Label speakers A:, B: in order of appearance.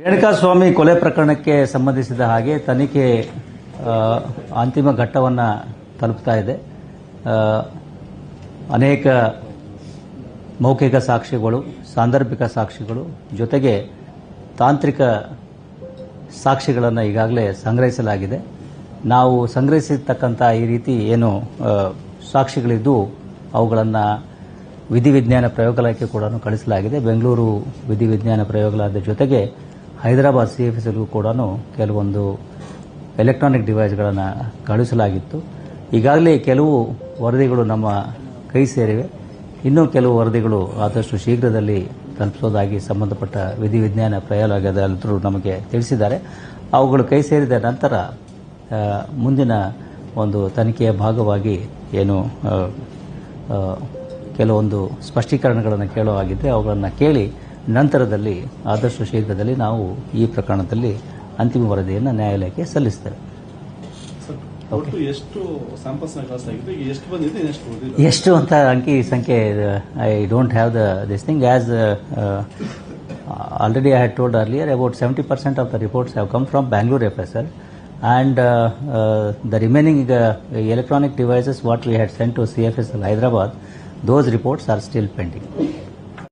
A: ರೇಣುಕಾಸ್ವಾಮಿ ಕೊಲೆ ಪ್ರಕರಣಕ್ಕೆ ಸಂಬಂಧಿಸಿದ ಹಾಗೆ ತನಿಖೆ ಅಂತಿಮ ಘಟ್ಟವನ್ನು ತಲುಪ್ತಾ ಇದೆ. ಅನೇಕ ಮೌಖಿಕ ಸಾಕ್ಷಿಗಳು, ಸಾಂದರ್ಭಿಕ ಸಾಕ್ಷಿಗಳು ಜೊತೆಗೆ ತಾಂತ್ರಿಕ ಸಾಕ್ಷಿಗಳನ್ನು ಈಗಾಗಲೇ ಸಂಗ್ರಹಿಸಲಾಗಿದೆ. ನಾವು ಸಂಗ್ರಹಿಸಿರ್ತಕ್ಕಂಥ ಈ ರೀತಿ ಏನು ಸಾಕ್ಷಿಗಳಿದ್ದು ಅವುಗಳನ್ನು ವಿಧಿವಿಜ್ಞಾನ ಪ್ರಯೋಗಾಲಯಕ್ಕೆ ಕೂಡ ಕಳಿಸಲಾಗಿದೆ. ಬೆಂಗಳೂರು ವಿಧಿವಿಜ್ಞಾನ ಪ್ರಯೋಗಾಲಯದ ಜೊತೆಗೆ ಹೈದರಾಬಾದ್ CFSಗೂ ಕೂಡ ಕೆಲವೊಂದು ಎಲೆಕ್ಟ್ರಾನಿಕ್ ಡಿವೈಸ್ಗಳನ್ನು ಕಳುಹಿಸಲಾಗಿತ್ತು. ಈಗಾಗಲೇ ಕೆಲವು ವರದಿಗಳು ನಮ್ಮ ಕೈ ಸೇರಿವೆ. ಇನ್ನೂ ಕೆಲವು ವರದಿಗಳು ಆದಷ್ಟು ಶೀಘ್ರದಲ್ಲಿ ತಲುಪಿಸೋದಾಗಿ ಸಂಬಂಧಪಟ್ಟ ವಿಧಿವಿಜ್ಞಾನ ಪ್ರಯೋಗಾಲಯದಲ್ಲರೂ ನಮಗೆ ತಿಳಿಸಿದ್ದಾರೆ. ಅವುಗಳು ಕೈ ಸೇರಿದ ನಂತರ ಮುಂದಿನ ಒಂದು ತನಿಖೆಯ ಭಾಗವಾಗಿ ಏನು ಕೆಲವೊಂದು ಸ್ಪಷ್ಟೀಕರಣಗಳನ್ನು ಕೇಳುವಾಗಿದ್ದರೆ ಅವುಗಳನ್ನು ಕೇಳಿ ನಂತರದಲ್ಲಿ ಆದಷ್ಟು ಶೀಘ್ರದಲ್ಲಿ ನಾವು ಈ ಪ್ರಕರಣದಲ್ಲಿ ಅಂತಿಮ ವರದಿಯನ್ನು ನ್ಯಾಯಾಲಯಕ್ಕೆ ಸಲ್ಲಿಸ್ತೇವೆ. ಎಷ್ಟು ಅಂತ ಅಂಕಿ ಸಂಖ್ಯೆ I don't have this thing as already I had told earlier about 70% of the reports have come from Bangalore FSL and the remaining electronic devices what we had sent to CFSL Hyderabad, those reports are still pending.